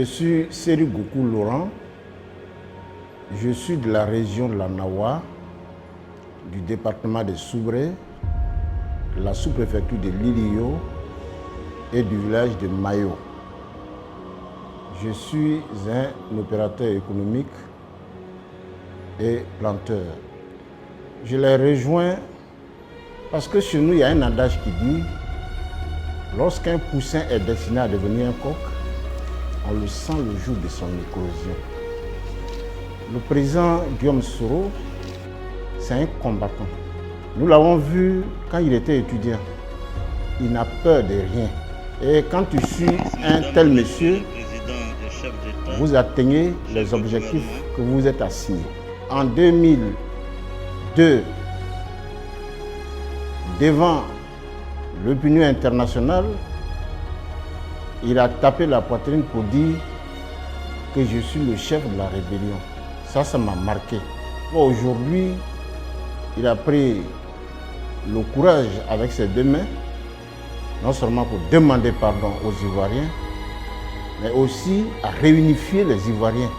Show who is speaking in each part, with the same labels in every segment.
Speaker 1: Je suis Seri Goku Laurent. Je suis de la région de la Nawa, du département de Soubré, de la sous-préfecture de Lilio et du village de Mayo. Je suis un opérateur économique et planteur. Je les rejoins parce que chez nous, il y a un adage qui dit « Lorsqu'un poussin est destiné à devenir un coq, on le sent le jour de son éclosion ». Le président Guillaume Soro, c'est un combattant. Nous l'avons vu quand il était étudiant. Il n'a peur de rien. Et quand tu suis un tel monsieur, vous atteignez les objectifs que vous êtes assignés. En 2002, devant l'opinion internationale, il a tapé la poitrine pour dire que je suis le chef de la rébellion. Ça m'a marqué. Aujourd'hui, il a pris le courage avec ses deux mains, non seulement pour demander pardon aux Ivoiriens, mais aussi à réunifier les Ivoiriens.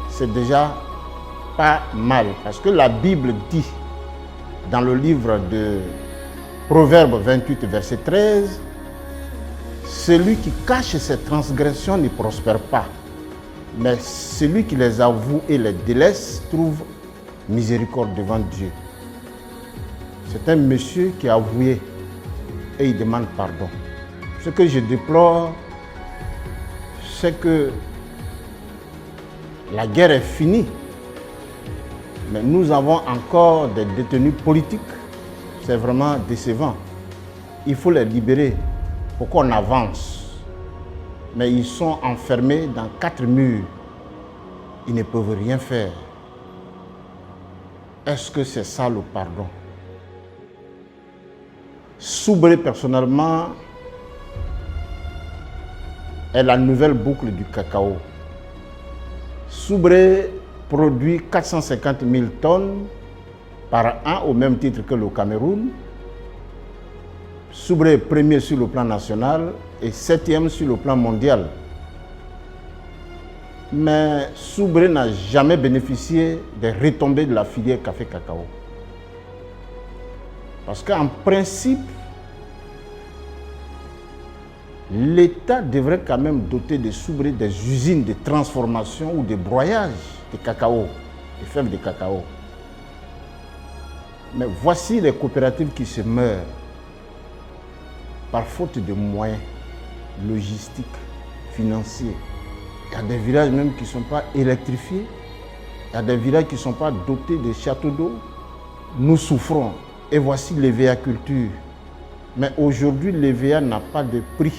Speaker 1: C'est déjà pas mal, parce que la Bible dit, dans le livre de Proverbes 28, verset 13, « Celui qui cache ses transgressions ne prospère pas, mais celui qui les avoue et les délaisse trouve miséricorde devant Dieu. » C'est un monsieur qui a avoué et il demande pardon. Ce que je déplore, c'est que la guerre est finie, mais nous avons encore des détenus politiques. C'est vraiment décevant. Il faut les libérer pour qu'on avance. Mais ils sont enfermés dans 4 murs. Ils ne peuvent rien faire. Est-ce que c'est ça le pardon? Soubré, personnellement, est la nouvelle boucle du cacao. Soubré produit 450 000 tonnes par an, au même titre que le Cameroun. Soubré est premier sur le plan national et 7e sur le plan mondial. Mais Soubré n'a jamais bénéficié des retombées de la filière café-cacao. Parce qu'en principe, l'État devrait quand même doter de Soubré des usines de transformation ou de broyage de cacao, de fèves de cacao. Mais voici les coopératives qui se meurent par faute de moyens logistiques, financiers. Il y a des villages même qui ne sont pas électrifiés. Il y a des villages qui ne sont pas dotés de châteaux d'eau. Nous souffrons. Et voici l'EVA culture. Mais aujourd'hui, l'EVA n'a pas de prix.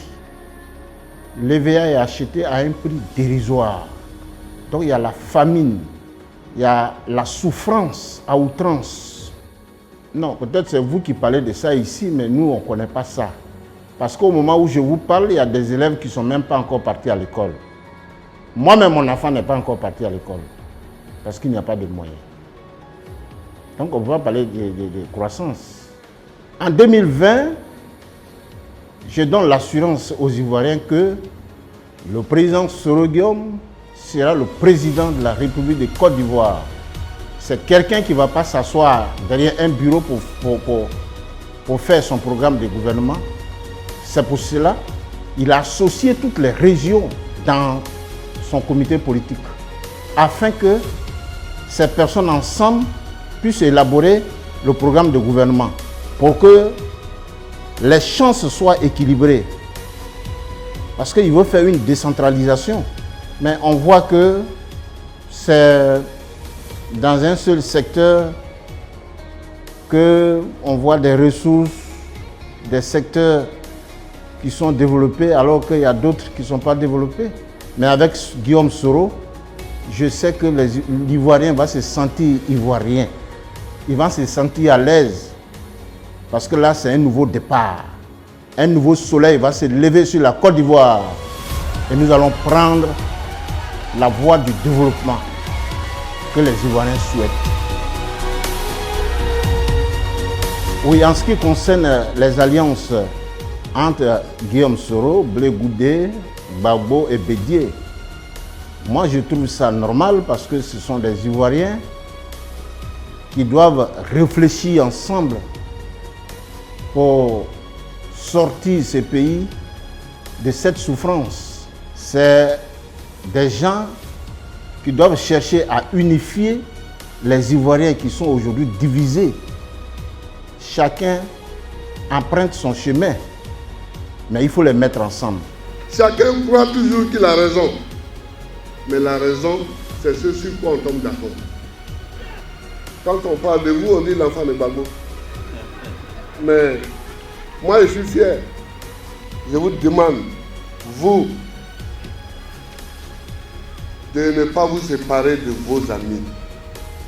Speaker 1: L'EVA est acheté à un prix dérisoire. Donc il y a la famine, il y a la souffrance à outrance. Non, peut-être c'est vous qui parlez de ça ici, mais nous, on ne connaît pas ça. Parce qu'au moment où je vous parle, il y a des élèves qui ne sont même pas encore partis à l'école. Moi-même, mon enfant n'est pas encore parti à l'école. Parce qu'il n'y a pas de moyens. Donc on va parler de croissance. En 2020, je donne l'assurance aux Ivoiriens que le président Soro Guillaume sera le président de la République de Côte d'Ivoire. C'est quelqu'un qui ne va pas s'asseoir derrière un bureau pour faire son programme de gouvernement. C'est pour cela qu'il a associé toutes les régions dans son comité politique, afin que ces personnes ensemble puissent élaborer le programme de gouvernement pour que les chances soient équilibrées. Parce qu'il veut faire une décentralisation. Mais on voit que c'est dans un seul secteur qu'on voit des ressources, des secteurs qui sont développés alors qu'il y a d'autres qui ne sont pas développés. Mais avec Guillaume Soro, je sais que l'Ivoirien va se sentir ivoirien. Il va se sentir à l'aise. Parce que là, c'est un nouveau départ. Un nouveau soleil va se lever sur la Côte d'Ivoire. Et nous allons prendre la voie du développement que les Ivoiriens souhaitent. Oui, en ce qui concerne les alliances entre Guillaume Soro, Blé Goudé, Gbagbo et Bédié, Moi, je trouve ça normal parce que ce sont des Ivoiriens qui doivent réfléchir ensemble pour sortir ces pays de cette souffrance. C'est des gens qui doivent chercher à unifier les Ivoiriens qui sont aujourd'hui divisés. Chacun emprunte son chemin, mais il faut les mettre ensemble.
Speaker 2: Chacun croit toujours qu'il a raison, mais la raison, c'est ce sur quoi on tombe d'accord. Quand on parle de vous, on dit l'enfant de Gbagbo. Mais moi, je suis fier. Je vous demande, vous, de ne pas vous séparer de vos amis.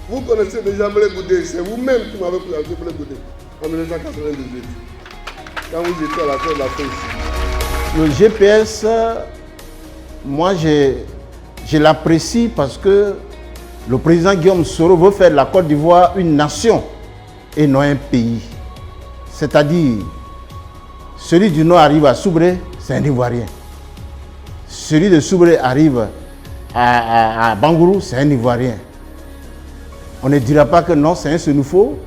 Speaker 2: Vous connaissez déjà Blé Goudé, c'est vous-même qui m'avez présenté Blé Goudé en 1998, quand vous étiez à la fin de la fête.
Speaker 1: Le GPS, moi je l'apprécie parce que le président Guillaume Soro veut faire de la Côte d'Ivoire une nation et non un pays. C'est-à-dire, celui du Nord arrive à Soubré, c'est un Ivoirien. Celui de Soubré arrive à Bangourou, c'est un Ivoirien. On ne dira pas que non, c'est un Senoufo,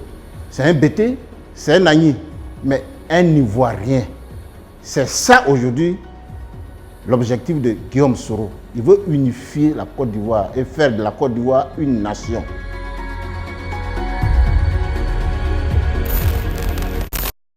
Speaker 1: c'est un Bété, c'est un Agni, mais un Ivoirien. C'est ça aujourd'hui l'objectif de Guillaume Soro. Il veut unifier la Côte d'Ivoire et faire de la Côte d'Ivoire une nation.